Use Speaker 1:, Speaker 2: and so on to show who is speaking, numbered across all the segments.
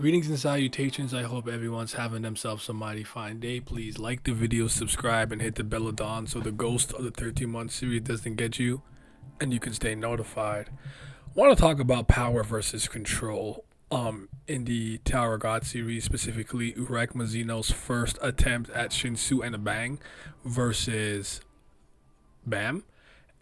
Speaker 1: Greetings and salutations. I hope everyone's having themselves a mighty fine day. Please like the video, subscribe, and hit the bell of dawn so the ghost of the 13-month series doesn't get you and you can stay notified. I want to talk about power versus control. In the Tower of God series, specifically Urek Mazino's first attempt at Shinsu and a Bang versus Bam.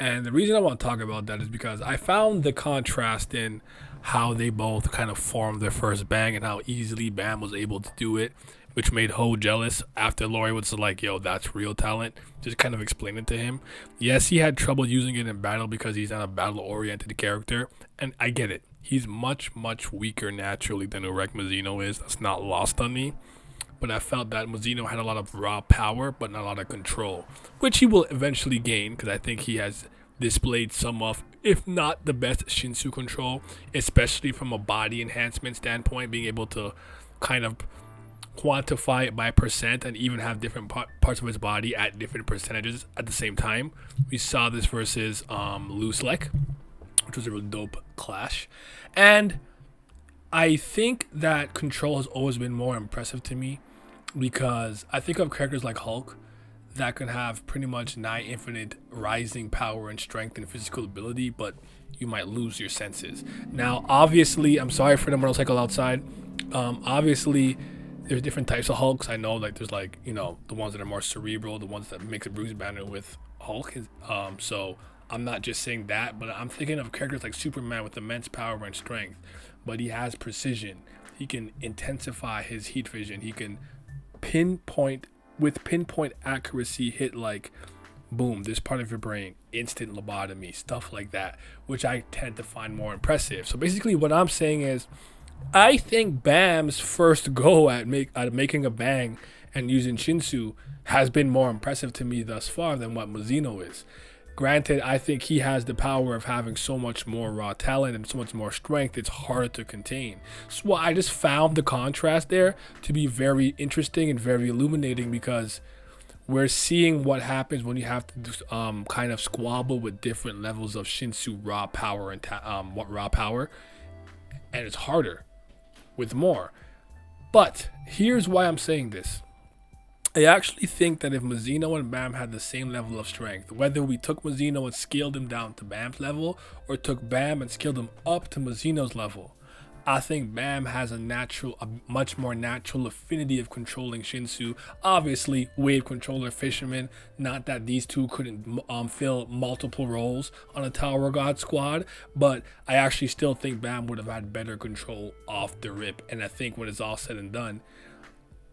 Speaker 1: And the reason I want to talk about that is because I found the contrast in how they both kind of formed their first bang and how easily Bam was able to do it, which made Ho jealous after Lori was like, yo, that's real talent. Just kind of explain it to him. Yes, he had trouble using it in battle because he's not a battle-oriented character, and I get it. He's much, much weaker naturally than Urek Mazino is. That's not lost on me. But I felt that Mazino had a lot of raw power, but not a lot of control, which he will eventually gain because I think he has displayed some of, if not the best, Shinsu control, especially from a body enhancement standpoint, being able to kind of quantify it by percent and even have different parts of his body at different percentages at the same time. We saw this versus Loose Leg, which was a real dope clash. And I think that control has always been more impressive to me because I think of characters like Hulk that can have pretty much nigh infinite rising power and strength and physical ability, but you might lose your senses. Now, obviously, I'm sorry for the motorcycle outside. Obviously, there's different types of Hulks. I know, like, there's like, you know, the ones that are more cerebral, the ones that mix a Bruce Banner with Hulk. So I'm not just saying that, but I'm thinking of characters like Superman with immense power and strength, but he has precision. He can intensify his heat vision. He can pinpoint accuracy, hit like boom, this part of your brain, instant lobotomy, stuff like that, which I tend to find more impressive. So basically what I'm saying is I think Bam's first go at making a bang and using Shinsu has been more impressive to me thus far than what Mazino is. Granted, I think he has the power of having so much more raw talent and so much more strength, it's harder to contain. So I just found the contrast there to be very interesting and very illuminating because we're seeing what happens when you have to kind of squabble with different levels of Shinsu raw power and raw power, and it's harder with more. But here's why I'm saying this. I actually think that if Mazino and Bam had the same level of strength, whether we took Mazino and scaled him down to Bam's level or took Bam and scaled him up to Mazino's level, I think Bam has a much more natural affinity of controlling Shinsu. Obviously, wave controller, fisherman, not that these two couldn't fill multiple roles on a Tower of God squad, but I actually still think Bam would have had better control off the rip. And I think when it's all said and done,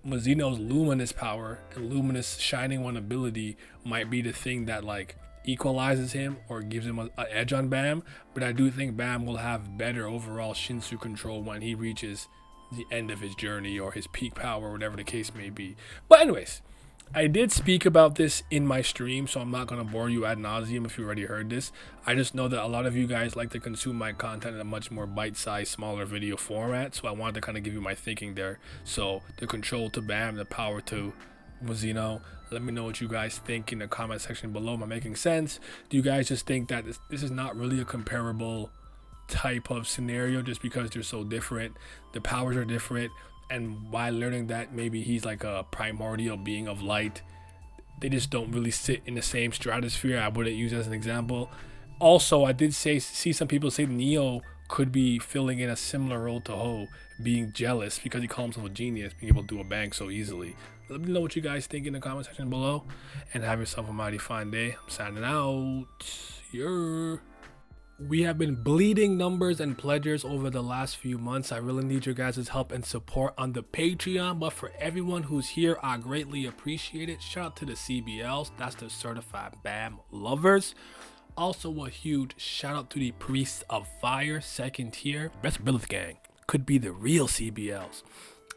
Speaker 1: Mazino's luminous power and luminous shining one ability might be the thing that like equalizes him or gives him an edge on Bam, but I do think Bam will have better overall Shinsu control when he reaches the end of his journey or his peak power, whatever the case may be. But anyways, I did speak about this in my stream, so I'm not going to bore you ad nauseum if you already heard this. I just know that a lot of you guys like to consume my content in a much more bite-sized, smaller video format, so I wanted to kind of give you my thinking there. So the control to Bam, the power to Mazino. Let me know what you guys think in the comment section below. Am I making sense? Do you guys just think that this is not really a comparable type of scenario just because they're so different? The powers are different, and by learning that maybe he's like a primordial being of light, they just don't really sit in the same stratosphere. I wouldn't use as an example. Also, I did see some people say Neo could be filling in a similar role to Ho, being jealous because he calls himself a genius, being able to do a bang so easily. Let me know what you guys think in the comment section below, and have yourself a mighty fine day. I'm signing out. We have been bleeding numbers and pledgers over the last few months. I really need your guys' help and support on the Patreon, but for everyone who's here, I greatly appreciate it. Shout out to the CBLs, that's the Certified Bam Lovers. Also a huge shout out to the Priests of Fire, 2nd tier. Best Billith Gang could be the real CBLs.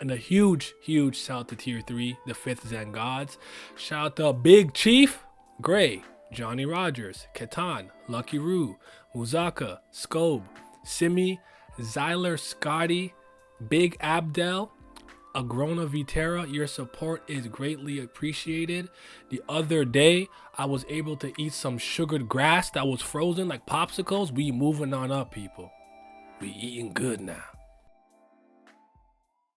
Speaker 1: And a huge shout out to tier 3, the 5th Zen Gods. Shout out to Big Chief, Gray, Johnny Rogers, Ketan, Lucky Roo, Muzaka, Scobe, Simi, Zyler, Scotty, Big Abdel, Agrona Vitera. Your support is greatly appreciated. The other day, I was able to eat some sugared grass that was frozen like popsicles. We moving on up, people. We eating good now.